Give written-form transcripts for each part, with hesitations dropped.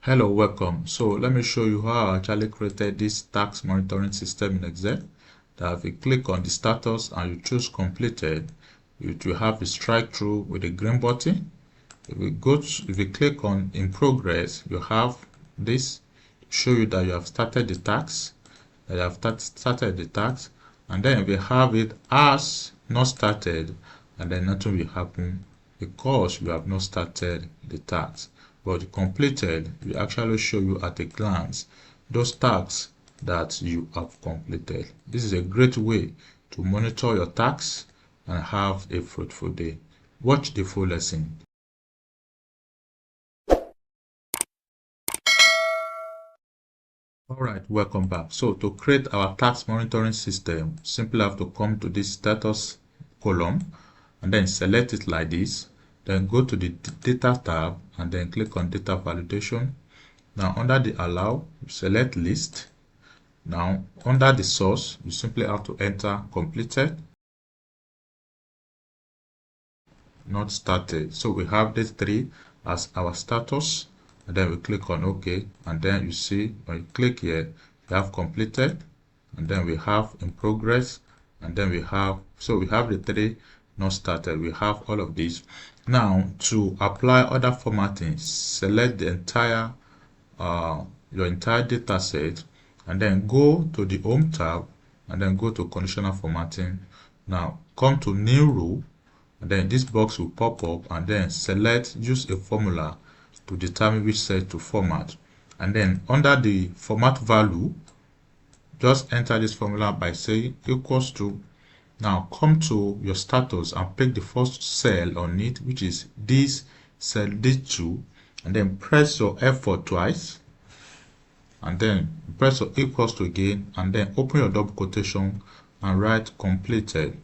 Hello, welcome. So let me show you how I actually created this tax monitoring system in Excel. That if you click on the status and you choose completed, you will have a strike through with a green button. If you click on in progress, you have this to show you that you have started the tax, and then if you have it as not started, and then nothing will happen because you have not started the tax. But the completed will actually show you at a glance those tasks that you have completed. This is a great way to monitor your tax and have a fruitful day. Watch the full lesson. Alright, welcome back. So to create our tax monitoring system, simply have to come to this status column and then select it like this. Then go to the data tab and then click on data validation. Now under the allow, you select list. Now under the source, you simply have to enter completed, not started. So we have these three as our status, and then we click on OK, and then you see when you click here, we have completed, and then we have in progress, and then we have the three not started. We have all of these. Now to apply other formatting, select the entire your entire data set, and then go to the home tab and then go to conditional formatting. Now come to new row, and then this box will pop up, and then use a formula to determine which cell to format. And then under the format value, just enter this formula by saying equals to. Now come to your status and pick the first cell on it, which is this cell D2, and then press your F4 twice, and then press your equals to again, and then open your double quotation and write completed.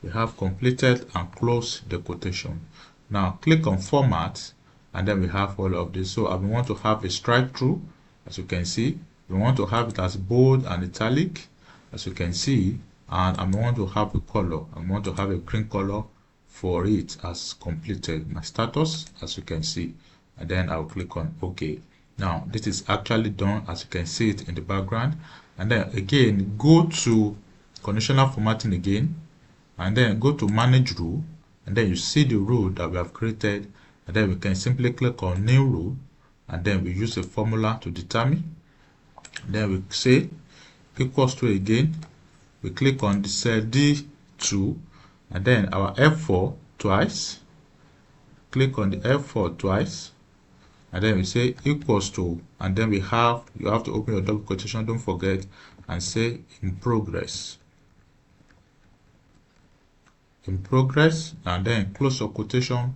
We have completed and close the quotation. Now click on format, and then we have all of this. So we want to have a strike through, as you can see. We want to have it as bold and italic, as you can see, and I want to have a color. I want to have a green color for it as completed. My status, as you can see, and then I'll click on OK. Now this is actually done, as you can see it in the background. And then again, go to conditional formatting again, and then go to manage rule, and then you see the rule that we have created, and then we can simply click on new rule, and then we use a formula to determine. Then we say equals to again, we click on the cell D2, and then our F4 twice, click on the F4 twice, and then we say equals to, and then you have to open your double quotation, don't forget, and say in progress, and then close your quotation,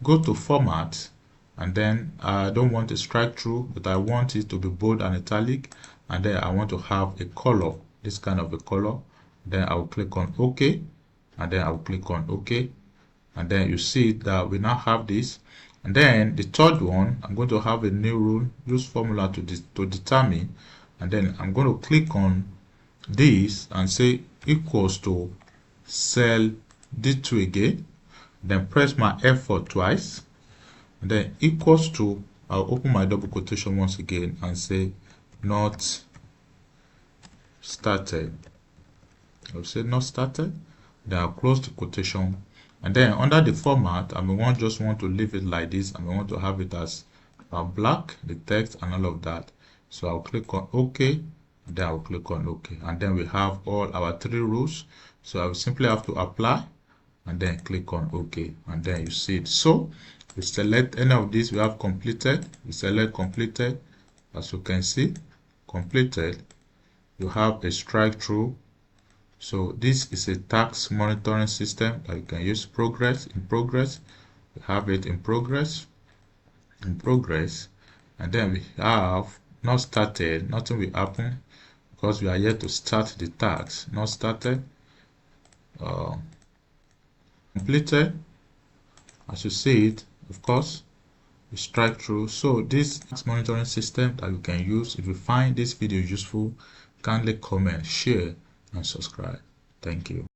go to format, and then I don't want a strike through, but I want it to be bold and italic, and then I want to have a color, this kind of a color. Then I will click on OK, and then I will click on OK, and then you see that we now have this. And then the third one, I'm going to have a new rule, use formula to determine, and then I'm going to click on this and say equals to cell D2 again, then press my F4 twice, and then equals to, I'll open my double quotation once again and say not started. I'll say not started, then I'll close the quotation, and then under the format, just want to leave it like this, and we want to have it as black, the text and all of that. So I'll click on OK, then I'll click on OK, and then we have all our three rules. So I will simply have to apply, and then click on OK, and then you see it. So we select any of these, we have completed, we select completed, as you can see, completed, you have a strike through. So this is a tax monitoring system that you can use. In progress, we have it in progress, and then we have not started, nothing will happen because we are yet to start the tax, not started, completed, as you see it, of course, we strike through. So this tax monitoring system that you can use. If you find this video useful, kindly comment, share, and subscribe. Thank you.